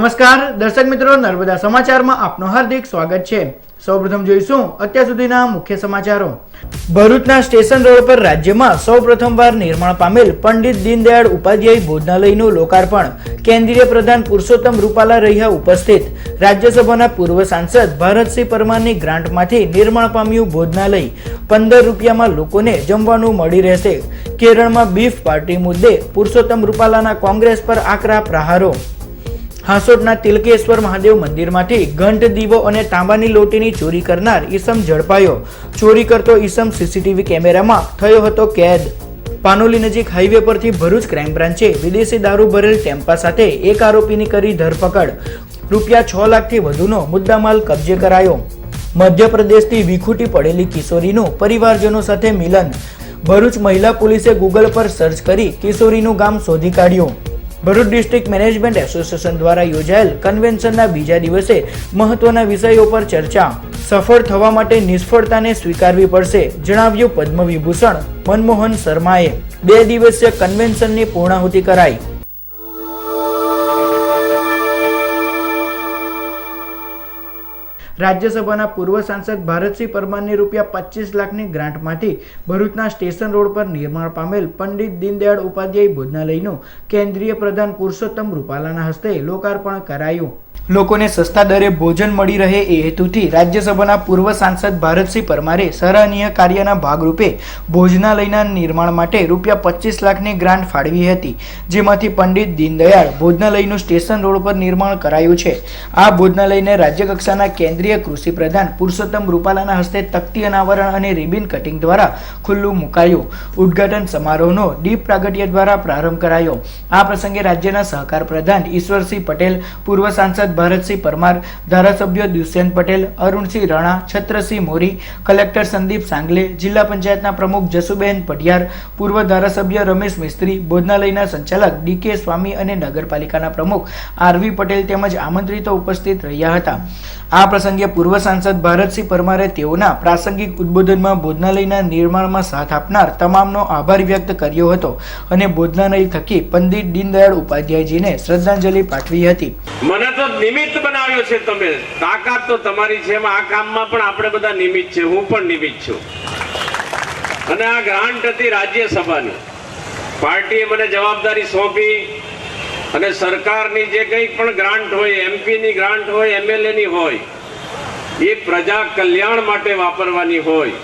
નમસ્કાર દર્શક મિત્રો, નર્મદા સમાચારમાં આપનું હાર્દિક સ્વાગત છે। સૌપ્રથમ જોઈશું અત્યાર સુધીના મુખ્ય સમાચારો। ભરૂચના સ્ટેશન રોડ પર રાજ્યમાં સૌપ્રથમવાર નિર્માણ પામેલ પંડિત દીનદયાળ ઉપાધ્યાય ભોજનાલયનું લોકાર્પણ કેન્દ્રીય પ્રધાન પુરુષોત્તમ રૂપાલા રહ્યા ઉપસ્થિત। રાજ્યસભાના પૂર્વ સાંસદ ભારતસિંહ પરમારની ગ્રાન્ટમાંથી નિર્માણ પામ્યું ભોજનાલય 15 રૂપિયામાં લોકોને જમવાનું મળી રહેશે। કેરળમાં બીફ પાર્ટી મુદ્દે પુરુષોત્તમ રૂપાલાના કોંગ્રેસ પર આકરા પ્રહારો। હાંસોટના તિલકેશ્વર મહાદેવ મંદિરમાંથી ઘંટ, દીવો અને તાંબાની લોટીની ચોરી કરનાર ઈસમ ઝડપાયો। ચોરી કરતો ઈસમ સીસીટીવી કેમેરામાં થયો હતો કેદ। પાનોલી નજીક હાઈવે પરથી ભરૂચ ક્રાઇમ બ્રાન્ચે વિદેશી દારૂ ભરેલ ટેમ્પા સાથે એક આરોપીની કરી ધરપકડ। રૂપિયા 6 લાખથી વધુનો મુદ્દામાલ કબજે કરાયો। મધ્યપ્રદેશથી વિખૂટી પડેલી કિશોરીનું પરિવારજનો સાથે મિલન। ભરૂચ મહિલા પોલીસે ગૂગલ પર સર્ચ કરી કિશોરીનું ગામ શોધી કાઢ્યું। ભરૂચ ડિસ્ટ્રિક્ટ મેનેજમેન્ટ એસોસિએશન દ્વારા યોજાયેલ કન્વેન્શનના બીજા દિવસે મહત્વના વિષયો પર ચર્ચા। સફળ થવા માટે નિષ્ફળતાને સ્વીકારવી પડશે, જણાવ્યું પદ્મ વિભૂષણ મનમોહન શર્માએ। 2 દિવસીય કન્વેન્શનની પૂર્ણાહુતિ કરાઈ। રાજ્યસભાના પૂર્વ સાંસદ ભારતસિંહ પરમારની રૂપિયા 25 લાખની ગ્રાન્ટમાંથી ભરૂચના સ્ટેશન રોડ પર નિર્માણ પામેલ પંડિત દીનદયાળ ઉપાધ્યાય ભોજનાલયનું કેન્દ્રીય પ્રધાન પુરુષોત્તમ રૂપાલાના હસ્તે લોકાર્પણ કરાયું। લોકોને સસ્તા દરે ભોજન મળી રહે એ હેતુથી રાજ્યસભાના પૂર્વ સાંસદ ભારતસિંહ પરમારે સરાહનીય કાર્યના ભાગરૂપે ભોજનાલયના નિર્માણ માટે રૂપિયા 25 લાખની ગ્રાન્ટ ફાળવી હતી, જેમાંથી પંડિત દીનદયાળ ભોજનાલયનું સ્ટેશન રોડ પર નિર્માણ કરાયું છે। આ ભોજનાલયને રાજ્યકક્ષાના કેન્દ્રીય કૃષિ પ્રધાન પુરુષોત્તમ રૂપાલાના હસ્તે તકતી અનાવરણ અને રિબિન કટિંગ દ્વારા ખુલ્લું મુકાયું। ઉદ્ઘાટન સમારોહનો દીપ પ્રાગટ્ય દ્વારા પ્રારંભ કરાયો। આ પ્રસંગે રાજ્યના સહકાર પ્રધાન ઈશ્વરસિંહ પટેલ, પૂર્વ સાંસદ ભારતસિંહ પરમાર, ધારાસભ્ય દુષ્યંત પટેલ, અરુણસિંહ રાણા, છત્રસિંહ મોરી, કલેક્ટર સંદીપ સાંગલે, જિલ્લા પંચાયતના પ્રમુખ જસુબેન પઢિયાર, પૂર્વ ધારાસભ્ય રમેશ મિસ્ત્રી, ભોજનાલયના સંચાલક ડીકે સ્વામી અને નગરપાલિકાના પ્રમુખ આરવી પટેલ તેમજ આમંત્રિતો ઉપસ્થિત રહ્યા હતા। આ પ્રસંગે પૂર્વ સાંસદ ભારતસિંહ પરમારે તેઓના પ્રાસંગિક ઉદ્બોધનમાં ભોજનાલયના નિર્માણમાં સાથ આપનાર તમામનો આભાર વ્યક્ત કર્યો હતો અને ભોજનાલય થકી પંડિત દીનદયાળ ઉપાધ્યાયજીને શ્રદ્ધાંજલિ પાઠવી હતી। મને તો નિમિત્ત બનાવ્યો છે તમે, તાકાત તો તમારી છે, આ કામમાં પણ આપણે બધા નિમિત્ત છે, હું પણ નિમિત્ત છું। અને આ ગ્રાન્ટ હતી રાજ્યસભાની, પાર્ટીએ મને જવાબદારી સોંપી અને સરકારની જે કંઈ પણ ગ્રાન્ટ હોય, એમપીની ગ્રાન્ટ હોય, એમએલએની હોય, એ પ્રજા કલ્યાણ માટે વાપરવાની હોય,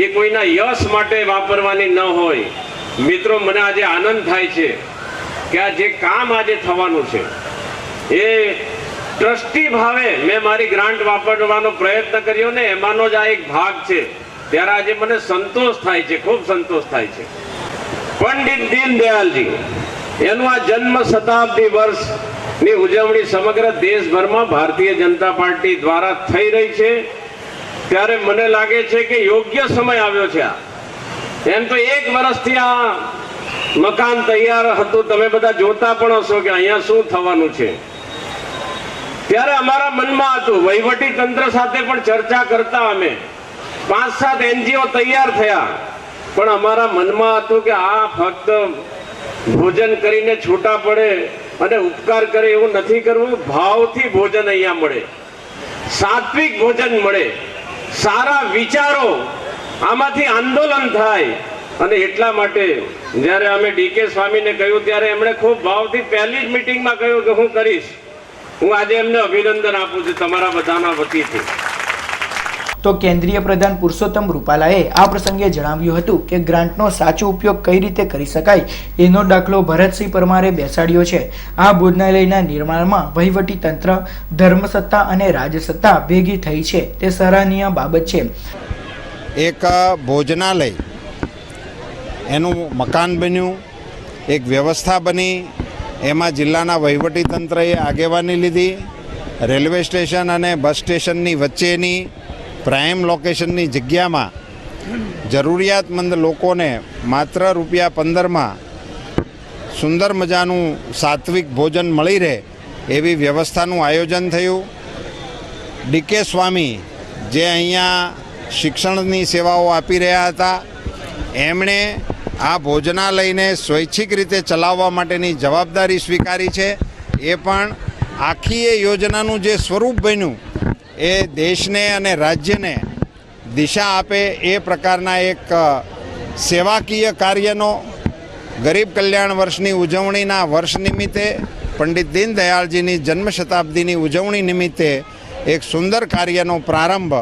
એ કોઈના યશ માટે વાપરવાની ન હોય। મિત્રો, મને આજે આનંદ થાય છે કે આ જે કામ આજે થવાનું છે એ ટ્રસ્ટી ભાવે મેં મારી ગ્રાન્ટ વાપરવાનો પ્રયત્ન કર્યો ને, એમાંનો જ આ એક ભાગ છે। ત્યારે આજે મને સંતોષ થાય છે, ખૂબ સંતોષ થાય છે। પંડિત દીનદયાળજી એનું આ જન્મ શતાબ્દી વર્ષની ઉજવણી સમગ્ર દેશભરમાં ભારતીય જનતા પાર્ટી દ્વારા થઈ રહી છે। ત્યારે મને લાગે છે કે યોગ્ય સમય આવ્યો છે। એમ તો 1 વર્ષથી આ મકાન તૈયાર હતું, તમે બધા જોતા પણ હશો કે અહીંયા શું થવાનું છે। ત્યારે અમારા મનમાં હતું, વહીવટી તંત્ર સાથે પણ ચર્ચા કરતા અમે 5-7 NGO તૈયાર થયા, પણ અમારા મનમાં હતું કે આ ફક્ત ભોજન કરીને છૂટા પડે અને ઉપકાર કરે એવું નથી કરવું। ભાવથી ભોજન અહીંયા મળે, સાત્વિક ભોજન મળે, સારા વિચારો, આમાંથી આંદોલન થાય। અને એટલા માટે જ્યારે અમે ડીકે સ્વામીને કહ્યું ત્યારે એમણે ખૂબ ભાવથી પહેલી જ મિટિંગમાં કહ્યું કે હું કરીશ। હું આજે એમને અભિનંદન આપું છું તમારા બધાના વતીથી। તો કેન્દ્રીય પ્રધાન પુરુષોત્તમ રૂપાલાએ આ પ્રસંગે જણાવ્યું હતું કે ગ્રાન્ટનો સાચો ઉપયોગ કઈ રીતે કરી શકાય એનો દાખલો ભારતસિંહ પરમારે બેસાડ્યો છે। આ ભોજનાલયના નિર્માણમાં વહીવટી તંત્ર, ધર્મસત્તા અને રાજસત્તા ભેગી થઈ છે, તે સરાહનીય બાબત છે। એક ભોજનાલય એનું મકાન બન્યું, એક વ્યવસ્થા બની, એમાં જિલ્લાના વહીવટી તંત્રએ આગેવાની લીધી। રેલવે સ્ટેશન અને બસ સ્ટેશનની વચ્ચેની પ્રાઇમ લોકેશનની જગ્યામાં જરૂરિયાતમંદ લોકોને માત્ર રૂપિયા 15માં સુંદર મજાનું સાત્વિક ભોજન મળી રહે એવી વ્યવસ્થાનું આયોજન થયું। ડીકે સ્વામી જે અહીંયા શિક્ષણની સેવાઓ આપી રહ્યા હતા, એમણે આ ભોજનાલયને સ્વૈચ્છિક રીતે ચલાવવા માટેની જવાબદારી સ્વીકારી છે। એ પણ આખી એ યોજનાનું જે સ્વરૂપ બન્યું એ દેશને અને રાજ્યને દિશા આપે એ પ્રકારના એક સેવાકીય કાર્યનો ગરીબ કલ્યાણ વર્ષની ઉજવણીના વર્ષ નિમિત્તે પંડિત દીનદયાળજીની જન્મ શતાબ્દીની ઉજવણી નિમિત્તે એક સુંદર કાર્યનો પ્રારંભ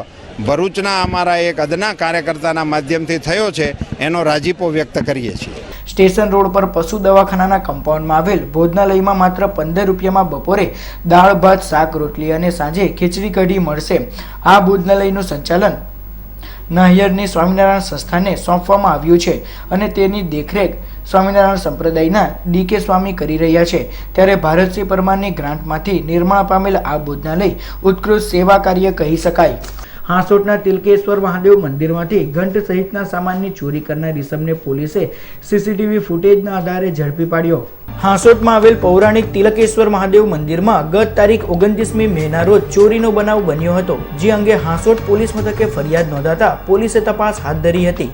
ભરૂચના અમારા એક અદના કાર્યકર્તાના માધ્યમથી થયો છે, એનો રાજીપો વ્યક્ત કરીએ છીએ. સ્ટેશન રોડ પર પશુ દવાખાનાના કમ્પાઉન્ડમાં આવેલ ભોજનાલયમાં માત્ર 15 રૂપિયામાં બપોરે દાળ ભાત શાક રોટલી અને સાંજે ખીચડી કઢી મળશે. આ ભોજનાલયનું સંચાલન નાહિયરની સ્વામિનારાયણ સંસ્થાને સોંપવામાં આવ્યું છે અને તેની દેખરેખ સ્વામિનારાયણ સંપ્રદાયના ડી.કે. સ્વામી કરી રહ્યા છે. ત્યારે ભારતસિંહ પરમારની ગ્રાન્ટમાંથી નિર્માણ પામેલ આ ભોજનાલય ઉત્કૃષ્ટ સેવા કાર્ય કહી શકાય. હાંસોટના તિલકેશ્વર મહાદેવ મંદિરમાંથી ઘંટ સહિતના સામાનની ચોરી કરનાર ઇસમને પોલીસે સીસીટીવી ફૂટેજના આધારે ઝડપી પાડ્યો. હાંસોટમાં આવેલ પૌરાણિક તિલકેશ્વર મહાદેવ મંદિરમાં ગત તારીખ 29મી મેના રોજ ચોરીનો બનાવ બન્યો હતો, જે અંગે હાંસોટ પોલીસ મથકે ફરિયાદ નોંધાતા પોલીસે તપાસ હાથ ધરી હતી.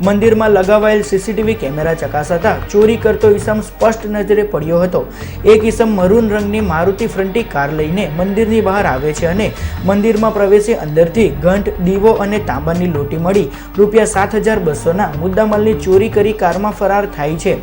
મંદિરમાં લગાવાયેલ સીસીટીવી કેમેરા ચકાસાતા ચોરી કરતો ઇસમ સ્પષ્ટ નજરે પડ્યો હતો. એક ઇસમ મરૂન રંગની મારુતિ ફ્રન્ટી કાર લઈને મંદિરની બહાર આવે છે અને મંદિરમાં પ્રવેશી અંદરથી ઘંટ, દીવો અને તાંબાની લોટી મળી ₹7,200ના મુદ્દામાલની ચોરી કરી કારમાં ફરાર થાય છે.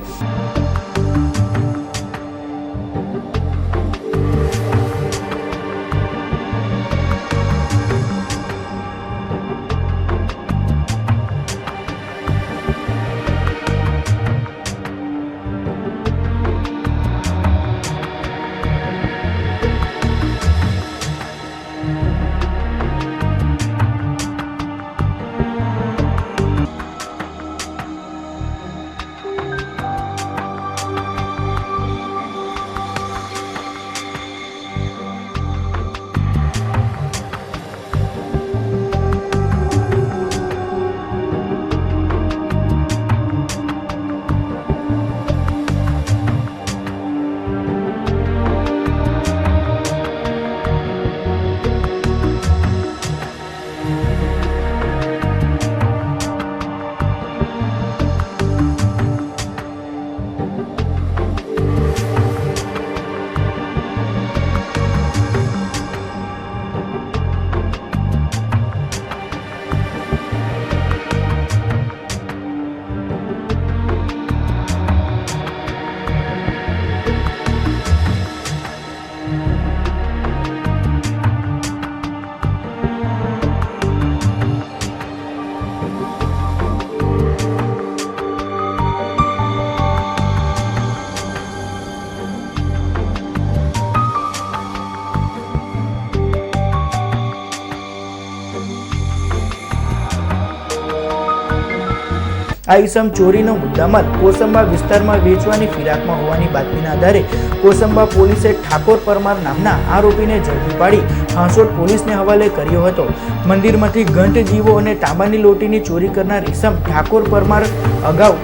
આ ઇસમ ચોરીનો મુદ્દામાલ કોસંબા વિસ્તારમાં વેચવાની ફિરાકમાં હોવાની બાતમીના આધારે કોસંબા પોલીસે ઠાકોર પરમાર નામના આરોપીને ઝડપી પાડી હાંસોટ પોલીસને હવાલે કર્યો હતો. મંદિરમાંથી ઘંટ, દીવો અને તાંબાની લોટીની ચોરી કરનાર ઇસમ ઠાકોર પરમાર અગાઉ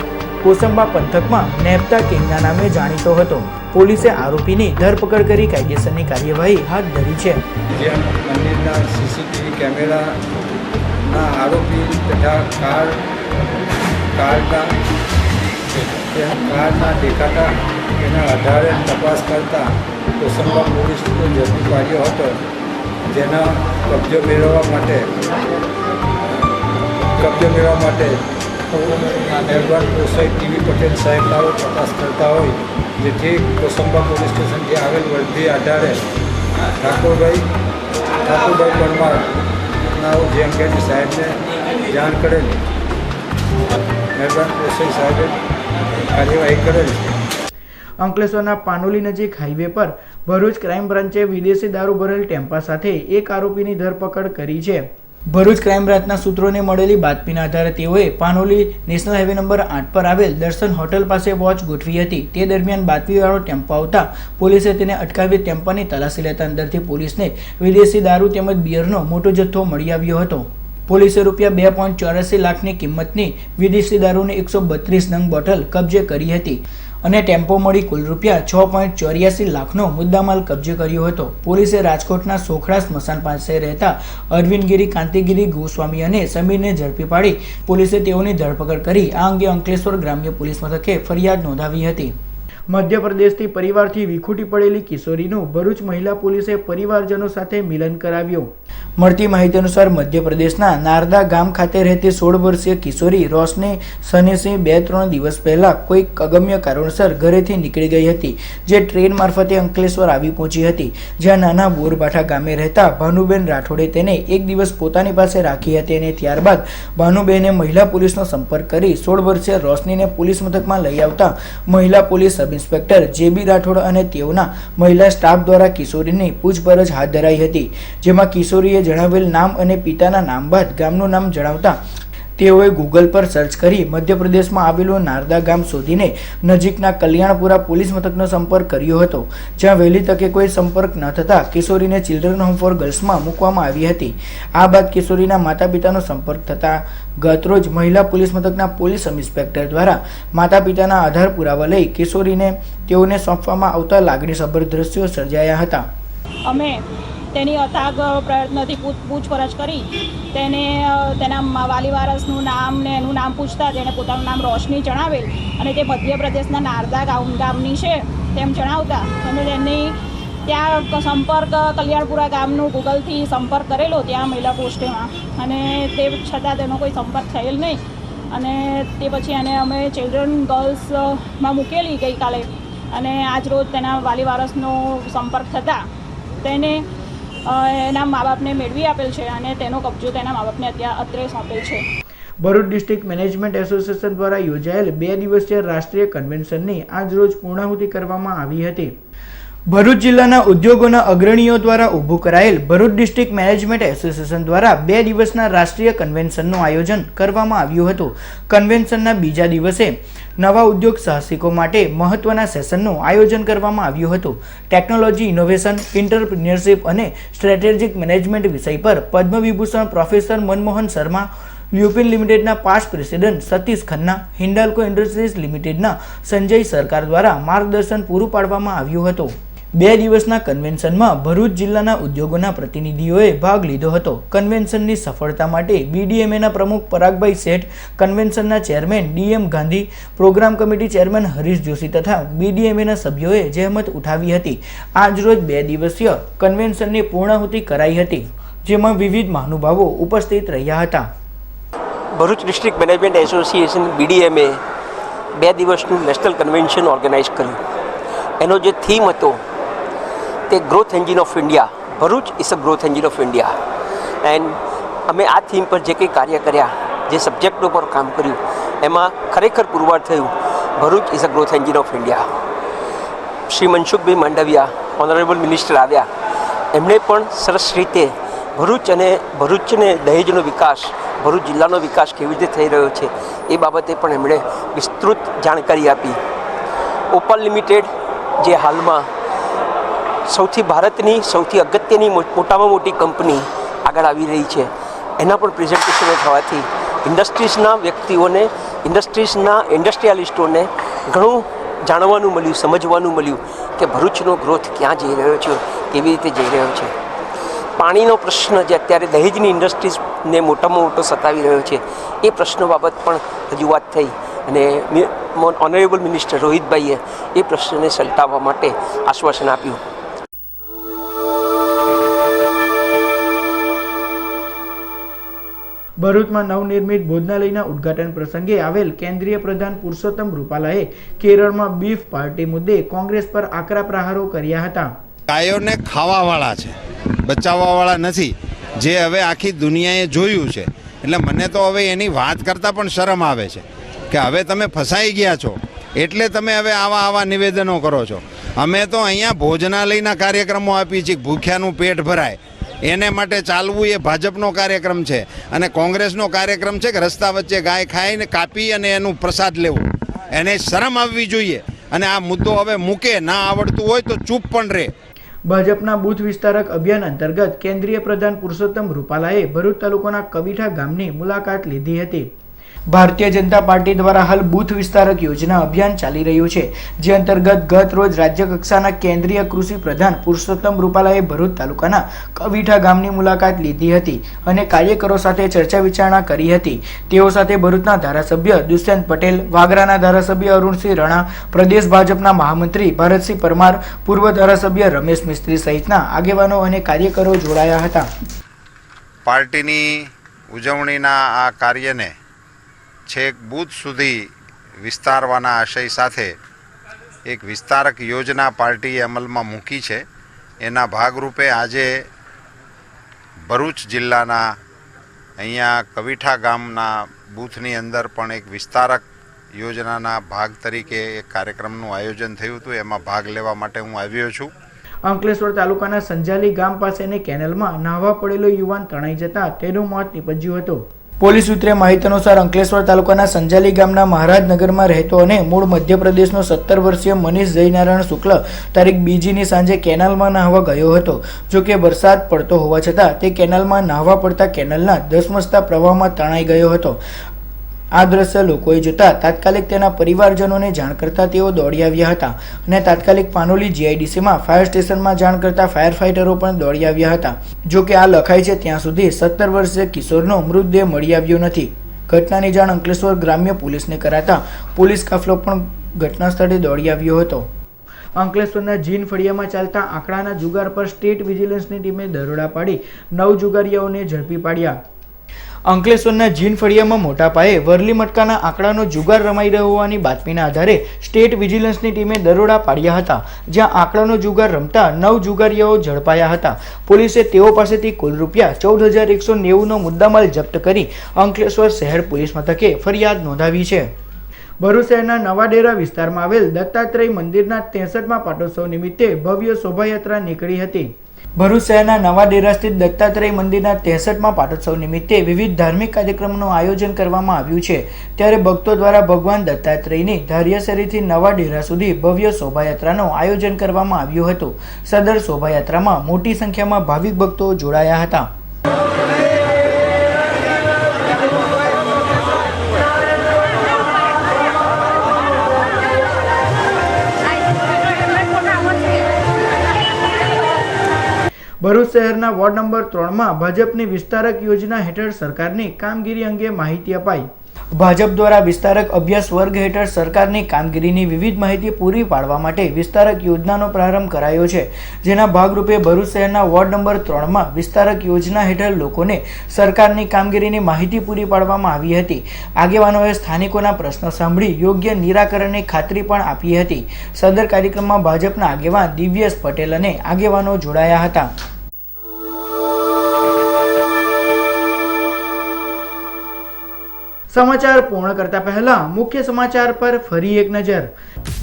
કોસંબા પંથકમાં નેપતા કિંગના નામે જાણીતો હતો. પોલીસે આરોપીની ધરપકડ કરી કાયદેસરની કાર્યવાહી હાથ ધરી છે. મંદિરના સીસીટીવી કેમેરાના આરોપી તથા કારના દેખાતા એના આધારે તપાસ કરતા કોસંબા પોલીસને ઝડપી પાડ્યો હતો, જેના કબજો મેળવવા માટે મહેરબાન પ્રોસાઈ ટીવી પટેલ સાહેબ લાવો તપાસ કરતા હોય, જેથી કોસંબા પોલીસ સ્ટેશનથી આવેલ વર્દી આધારે ઠાકોરભાઈ પરમારના જે અંગેની સાહેબને જાણ કરેલ. મહેરબાન પ્રોસાઈ સાહેબે કાર્યવાહી કરેલ છે. અંકલેશ્વરના પાનોલી નજીક હાઈવે પર ભરૂચ ક્રાઇમ બ્રાન્ચે વિદેશી દારૂ ભરેલ ટેમ્પા સાથે એક આરોપીની ધરપકડ કરી છે. ભરૂચ ક્રાઇમ બ્રાન્ચના સૂત્રોને મળેલી બાતમીના આધારે તેઓએ પાનોલી નેશનલ હાઈવે નંબર 8 પર આવેલ દર્શન હોટલ પાસે વોચ ગોઠવી હતી. તે દરમિયાન બાતમીવાળો ટેમ્પો આવતા પોલીસે તેને અટકાવી ટેમ્પાની તલાશી લેતા અંદરથી પોલીસને વિદેશી દારૂ તેમજ બિયરનો મોટો જથ્થો મળી આવ્યો હતો. પોલીસે ₹2.84 લાખની કિંમતની વિદેશી દારૂની 132 નંગ બોટલ કબજે કરી હતી અને ટેમ્પો મળી કુલ ₹6.84 લાખનો મુદ્દામાલ કબજે કર્યો હતો. પોલીસે રાજકોટના સોખડા સ્મશાન પાસે રહેતા અરવિંદગીરી, કાંતિગીરી ગોસ્વામી અને સમીરને ઝડપી પાડી પોલીસે તેઓની ધરપકડ કરી આ અંગે અંકલેશ્વર ગ્રામ્ય પોલીસ મથકે ફરિયાદ નોંધાવી હતી. મધ્યપ્રદેશથી પરિવારથી વિખૂટી પડેલી કિશોરીનું ભરૂચ મહિલા પોલીસે પરિવારજનો સાથે મિલન કરાવ્યું. મળતી માહિતી અનુસાર મધ્યપ્રદેશના નારદા ગામ ખાતે રહેતી 16 વર્ષીય કિશોરી રોશની સનેસિંહ 2-3 દિવસ પહેલા કોઈક અગમ્ય કારણોસર ઘરેથી નીકળી ગઈ હતી, જે ટ્રેન મારફતે અંકલેશ્વર આવી પહોંચી હતી, જ્યાં નાના બોરબાઠા ગામે રહેતા ભાનુબેન રાઠોડે તેને એક દિવસ પોતાની પાસે રાખી હતી અને ત્યારબાદ ભાનુબેને મહિલા પોલીસનો સંપર્ક કરી 16 વર્ષીય રોશનીને પોલીસ મથકમાં લઈ આવતા મહિલા પોલીસ સબ ઇન્સ્પેક્ટર જેબી રાઠોડ અને તેઓના મહિલા સ્ટાફ દ્વારા કિશોરીની પૂછપરછ હાથ ધરાઈ હતી, જેમાં કિશોરીએ જણાવેલ નામ અને પિતાના નામ બાદ ગામનું નામ જણાવતા તેઓએ ગૂગલ પર સર્ચ કરી મધ્યપ્રદેશમાં આવેલું નારદા ગામ શોધીને નજીકના કલ્યાણપુરા પોલીસ મથકનો સંપર્ક કર્યો હતો, જ્યાં વહેલી તકે કોઈ સંપર્ક ન થતાં કિશોરીને ચિલ્ડ્રન હોમ ફોર ગર્લ્સમાં મૂકવામાં આવી હતી. આ બાદ કિશોરીના માતા પિતાનો સંપર્ક થતાં ગતરોજ મહિલા પોલીસ મથકના પોલીસ સબ ઇન્સ્પેક્ટર દ્વારા માતા પિતાના આધાર પુરાવા લઈ કિશોરીને તેઓને સોંપવામાં આવતા લાગણીસભર દ્રશ્યો સર્જાયા હતા. અમે તેની અથાગ પ્રયત્નથી પૂછપરછ કરી તેને તેના વાલી વારસનું નામ ને એનું નામ પૂછતા તેણે પોતાનું નામ રોશની જણાવેલ અને તે મધ્યપ્રદેશના નારદા ગામની છે તેમ જણાવતા અમે તેમની ત્યાં સંપર્ક કલ્યાણપુરા ગામનું ગૂગલથી સંપર્ક કરેલો ત્યાં મહિલા પોસ્ટેમાં, અને તે છતાં તેનો કોઈ સંપર્ક થયેલ નહીં, અને તે પછી એને અમે ચિલ્ડ્રન ગર્લ્સમાં મૂકેલી ગઈકાલે, અને આજ રોજ તેના વાલી વારસનો સંપર્ક થતાં તેને એના મા બાપને મેળવી આપેલ છે અને તેનો કબજો તેના મા બાપને અત્રે સોંપેલ છે. ભરૂચ ડિસ્ટ્રિક્ટ મેનેજમેન્ટ એસોસિએશન દ્વારા યોજાયેલ 2 દિવસીય રાષ્ટ્રીય કન્વેન્શનની આજ રોજ પૂર્ણાહુતિ કરવામાં આવી હતી. ભરૂચ જિલ્લાના ઉદ્યોગોના અગ્રણીઓ દ્વારા ઊભું કરાયેલ ભરૂચ ડિસ્ટ્રિક્ટ મેનેજમેન્ટ એસોસિએશન દ્વારા 2 દિવસના રાષ્ટ્રીય કન્વેન્શનનું આયોજન કરવામાં આવ્યું હતું. કન્વેન્શનના બીજા દિવસે નવા ઉદ્યોગ સાહસિકો માટે મહત્વના સેશનનું આયોજન કરવામાં આવ્યું હતું. ટેકનોલોજી ઇનોવેશન, એન્ટરપ્રિન્યોરશિપ અને સ્ટ્રેટેજિક મેનેજમેન્ટ વિષય પર પદ્મ વિભૂષણ પ્રોફેસર મનમોહન શર્મા, લ્યુપિન લિમિટેડના past president Satish Khanna, Hindalco industries લિમિટેડના સંજય સરકાર દ્વારા માર્ગદર્શન પૂરું પાડવામાં આવ્યું હતું. 2 દિવસના કન્વેન્શનમાં ભરૂચ જિલ્લાના ઉદ્યોગોના પ્રતિનિધિઓએ ભાગ લીધો હતો. કન્વેન્શનની સફળતા માટે બીડીએમએના પ્રમુખ પરાગભાઈ શેઠ, કન્વેન્શનના chairman DM Gandhi, programme committee chairman Harish Joshi તથા બીડીએમએના સભ્યોએ જહેમત ઉઠાવી હતી. આજરોજ 2 દિવસીય કન્વેન્શનની પૂર્ણાહુતિ કરાઈ હતી, જેમાં વિવિધ મહાનુભાવો ઉપસ્થિત રહ્યા હતા. ભરૂચ ડિસ્ટ્રિક્ટ મેનેજમેન્ટ એસોસિએશન બીડીએમએ 2 દિવસનું નેશનલ કન્વેન્શન ઓર્ગેનાઇઝ કર્યું. એનો જે થીમ હતો તે growth engine of India. Bharuch is a growth engine of India. And અમે આ થીમ પર જે કંઈ કાર્ય કર્યા, જે સબ્જેક્ટો પર કામ કર્યું, એમાં ખરેખર પુરવાર થયું Bharuch is a growth engine of India. Shri Mansukhbhai Mandaviya honourable minister આવ્યા, એમણે પણ સરસ રીતે ભરૂચ અને ભરૂચને દહેજનો વિકાસ, ભરૂચ જિલ્લાનો વિકાસ કેવી રીતે થઈ રહ્યો છે એ બાબતે પણ એમણે વિસ્તૃત જાણકારી આપી. ઓપલ લિમિટેડ જે હાલમાં ભારતની સૌથી અગત્યની મોટામાં મોટી કંપની આગળ આવી રહી છે, એના પણ પ્રેઝન્ટેશનો થવાથી ઇન્ડસ્ટ્રીઝના વ્યક્તિઓને, ઇન્ડસ્ટ્રીઝના ઇન્ડસ્ટ્રીયાલિસ્ટોને ઘણું જાણવાનું મળ્યું, સમજવાનું મળ્યું કે ભરૂચનો ગ્રોથ ક્યાં જઈ રહ્યો છે, કેવી રીતે જઈ રહ્યો છે. પાણીનો પ્રશ્ન જે અત્યારે દહેજની ઇન્ડસ્ટ્રીઝને મોટામાં મોટો સતાવી રહ્યો છે, એ પ્રશ્નો બાબત પણ રજૂઆત થઈ અને ઓનરેબલ મિનિસ્ટર રોહિતભાઈએ એ પ્રશ્નને સલટાવવા માટે આશ્વાસન આપ્યું. ભરૂચમાં નવનિર્મિત ભોજનાલયના ઉદ્ઘાટન પ્રસંગે આવેલ કેન્દ્રીય પ્રધાન પુરુષોત્તમ રૂપાલાએ કેરળમાં બીફ પાર્ટી મુદ્દે કોંગ્રેસ પર આકરા પ્રહારો કર્યા હતા. ગાયોને ખાવાવાળા છે, બચાવવાવાળા નથી, જે હવે આખી દુનિયાએ જોયું છે. એટલે મને તો હવે એની વાત કરતાં પણ શરમ આવે છે કે હવે તમે ફસાઈ ગયા છો એટલે તમે હવે આવા નિવેદનો કરો છો. અમે તો અહીંયા ભોજનાલયના કાર્યક્રમો આપી છીએ, ભૂખ્યાનું પેટ ભરાય એને માટે ચાલવું એ ભાજપનો કાર્યક્રમ છે, અને કોંગ્રેસનો કાર્યક્રમ છે કે રસ્તા વચ્ચે ગાય ખાઈને કાપી અને એનું પ્રસાદ લેવું. એને શરમ આવવી જોઈએ, અને આ મુદ્દો હવે મૂકે, ના આવડતું હોય તો ચૂપ પણ રહે. ભાજપના બૂથ વિસ્તારક અભિયાન અંતર્ગત કેન્દ્રીય પ્રધાન પુરુષોત્તમ રૂપાલાએ ભરૂચ તાલુકાના કવિઠા ગામની મુલાકાત લીધી હતી. ભારતીય જનતા પાર્ટી દ્વારા હાલ બૂથ વિસ્તારક યોજના અભિયાન ચાલી રહ્યું છે, જે અંતર્ગત ગત રોજ રાજ્ય કક્ષાના કેન્દ્રીય કૃષિ પ્રધાન પુરુષોત્તમ રૂપાલાએ ભરૂચ તાલુકાના કવીઠા ગામની મુલાકાત લીધી હતી અને કાર્યકરો સાથે ચર્ચા વિચારણા કરી હતી. તેઓ સાથે ભરૂચના ધારાસભ્ય દુષ્યંત પટેલ, વાગરાના ધારાસભ્ય અરુણસિંહ રણા, પ્રદેશ ભાજપના મહામંત્રી ભારતસિંહ પરમાર, પૂર્વ ધારાસભ્ય રમેશ મિસ્ત્રી સહિતના આગેવાનો અને કાર્યકરો જોડાયા હતા. પાર્ટીની ઉજવણીના આ કાર્યને છેક બૂથ સુધી વિસ્તારવાના આશય સાથે એક વિસ્તારક યોજના પાર્ટીએ અમલમાં મૂકી છે. એના ભાગરૂપે આજે ભરૂચ જિલ્લાના અહીંયા કવીઠા ગામના બૂથની અંદર પણ એક વિસ્તારક યોજનાના ભાગ તરીકે એક કાર્યક્રમનું આયોજન થયું હતું. એમાં ભાગ લેવા માટે હું આવ્યો છું. અંકલેશ્વર તાલુકાના સંજાલી ગામ પાસેની કેનલમાં નાહવા પડેલો યુવાન તણાઈ જતા તેનું મોત નીપજ્યું હતું. પોલીસ સૂત્રે માહિતી અનુસાર અંકલેશ્વર તાલુકાના સંજાલી ગામના મહારાજનગરમાં રહેતો અને મૂળ મધ્યપ્રદેશનો 17 વર્ષીય મનીષ જયનારાયણ શુક્લ તારીખ 2ની સાંજે કેનાલમાં નાહવા ગયો હતો. જો કે વરસાદ પડતો હોવા છતાં તે કેનાલમાં નાહવા પડતા કેનાલના ધસમસતા પ્રવાહમાં તણાઈ ગયો હતો. આ દ્રશ્ય લોકોએ જોતા તાત્કાલિક તેના પરિવારજનોને જાણ કરતા તેઓ દોડી આવ્યા હતા અને તાત્કાલિક પાનોલી જીઆઈડીસીમાં ફાયર સ્ટેશનમાં જાણ કરતા ફાયર ફાઇટરો પણ દોડી આવ્યા હતા. જો કે આ લખાય છે ત્યાં સુધી 17 વર્ષીય કિશોરનો મૃતદેહ મળી આવ્યો નથી. ઘટનાની જાણ અંકલેશ્વર ગ્રામ્ય પોલીસને કરાતા પોલીસ કાફલો પણ ઘટના સ્થળે દોડી આવ્યો હતો. અંકલેશ્વરના જીન ફળિયામાં ચાલતા આંકડાના જુગાર પર સ્ટેટ વિજિલન્સની ટીમે દરોડા પાડી 9 જુગારીઓને ઝડપી પાડ્યા. અંકલેશ્વરના જીન ફળિયામાં મોટા પાયે વરલી મટકાના આંકડાનો જુગાર રમાઈ રહ્યો હોવાની બાતમીના આધારે સ્ટેટ વિજિલન્સની ટીમે દરોડા પાડ્યા હતા, જ્યાં આંકડાનો જુગાર રમતા 9 જુગારીઓ ઝડપાયા હતા. પોલીસે તેઓ પાસેથી કુલ રૂપિયા 14,190નો મુદ્દામાલ જપ્ત કરી અંકલેશ્વર શહેર પોલીસ મથકે ફરિયાદ નોંધાવી છે. ભરૂચ શહેરના નવાડેરા વિસ્તારમાં આવેલ દત્તાત્રેય મંદિરના 63મા પાટોત્સવ નિમિત્તે ભવ્ય શોભાયાત્રા નીકળી હતી. ભરૂચ શહેરના નવાડેરા સ્થિત દત્તાત્રેય મંદિરના 63મા પાટોત્સવ નિમિત્તે વિવિધ ધાર્મિક કાર્યક્રમોનું આયોજન કરવામાં આવ્યું છે. ત્યારે ભક્તો દ્વારા ભગવાન દત્તાત્રેયની ધારિયાસરીથી નવાડેરા સુધી ભવ્ય શોભાયાત્રાનું આયોજન કરવામાં આવ્યું હતું. સદર શોભાયાત્રામાં મોટી સંખ્યામાં ભાવિક ભક્તો જોડાયા હતા. ભરૂચ શહેરના વોર્ડ નંબર 3માં ભાજપની વિસ્તારક યોજના હેઠળ સરકારની કામગીરી અંગે માહિતી અપાઈ. ભાજપ દ્વારા વિસ્તારક અભ્યાસ વર્ગ હેઠળ સરકારની કામગીરીની વિવિધ માહિતી પૂરી પાડવા માટે વિસ્તારક યોજનાનો પ્રારંભ કરાયો છે, જેના ભાગરૂપે ભરૂચ શહેરના વોર્ડ નંબર 3માં વિસ્તારક યોજના હેઠળ લોકોને સરકારની કામગીરીની માહિતી પૂરી પાડવામાં આવી હતી. આગેવાનોએ સ્થાનિકોના પ્રશ્નો સાંભળી યોગ્ય નિરાકરણની ખાતરી પણ આપી હતી. સદર કાર્યક્રમમાં ભાજપના આગેવાન દિવ્યેશ પટેલ અને આગેવાનો જોડાયા હતા. સમાચાર પૂર્ણ કરતા પહેલા મુખ્ય સમાચાર પર ફરી એક નજર.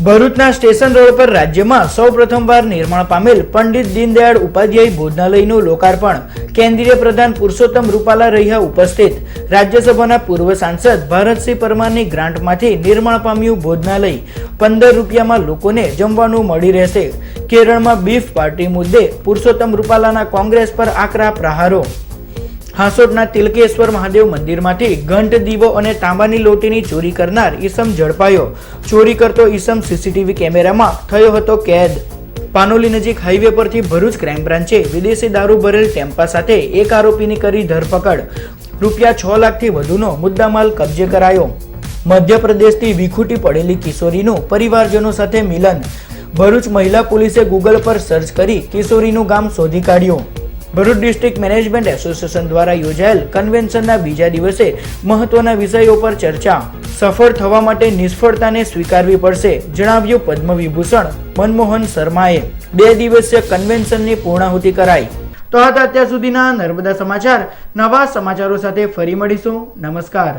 ભરૂચના સ્ટેશન રોડ પર રાજ્યમાં સૌપ્રથમવાર નિર્માણ પામેલ પંડિત દીનદયાળ ઉપાધ્યાય ભોજનાલયનું લોકાર્પણ. કેન્દ્રીય પ્રધાન પુરુષોત્તમ રૂપાલા રહ્યા ઉપસ્થિત. રાજ્યસભાના પૂર્વ સાંસદ ભારતસિંહ પરમારની ગ્રાન્ટમાંથી નિર્માણ પામ્યું ભોજનાલય. 15 રૂપિયામાં લોકોને જમવાનું મળી રહેશે. કેરળમાં બીફ પાર્ટી મુદ્દે પુરુષોત્તમ રૂપાલાના કોંગ્રેસ પર આકરા પ્રહારો. હાંસોટના તિલકેશ્વર મહાદેવ મંદિરમાંથી ઘંટ, દીવો અને તાંબાની લોટીની ચોરી કરનાર ઈસમ ઝડપાયો. ચોરી કરતો ઈસમ સીસીટીવી કેમેરામાં થયો હતો કેદ. પાનોલી નજીક હાઈવે પરથી ભરૂચ ક્રાઇમ બ્રાન્ચે વિદેશી દારૂ ભરેલ ટેમ્પા સાથે એક આરોપીની કરી ધરપકડ. રૂપિયા 6 લાખથી વધુનો મુદ્દામાલ કબજે કરાયો. મધ્યપ્રદેશથી વિખૂટી પડેલી કિશોરીનું પરિવારજનો સાથે મિલન. ભરૂચ મહિલા પોલીસે ગૂગલ પર સર્ચ કરી કિશોરીનું ગામ શોધી કાઢ્યું. ભરૂચ ડિસ્ટ્રિક્ટ મેનેજમેન્ટ એસોસિએશન દ્વારા યોજાયેલ કન્વેન્શનના બીજા દિવસે મહત્વના વિષયો પર ચર્ચા. સફળ થવા માટે નિષ્ફળતાને સ્વીકારવી પડશે, જણાવ્યું પદ્મ વિભૂષણ મનમોહન શર્માએ. 2 દિવસીય કન્વેન્શનની પૂર્ણાહુતિ કરાઈ. તો હતા અત્યાર સુધીના નર્મદા સમાચાર. નવા સમાચારો સાથે ફરી મળીશું. નમસ્કાર.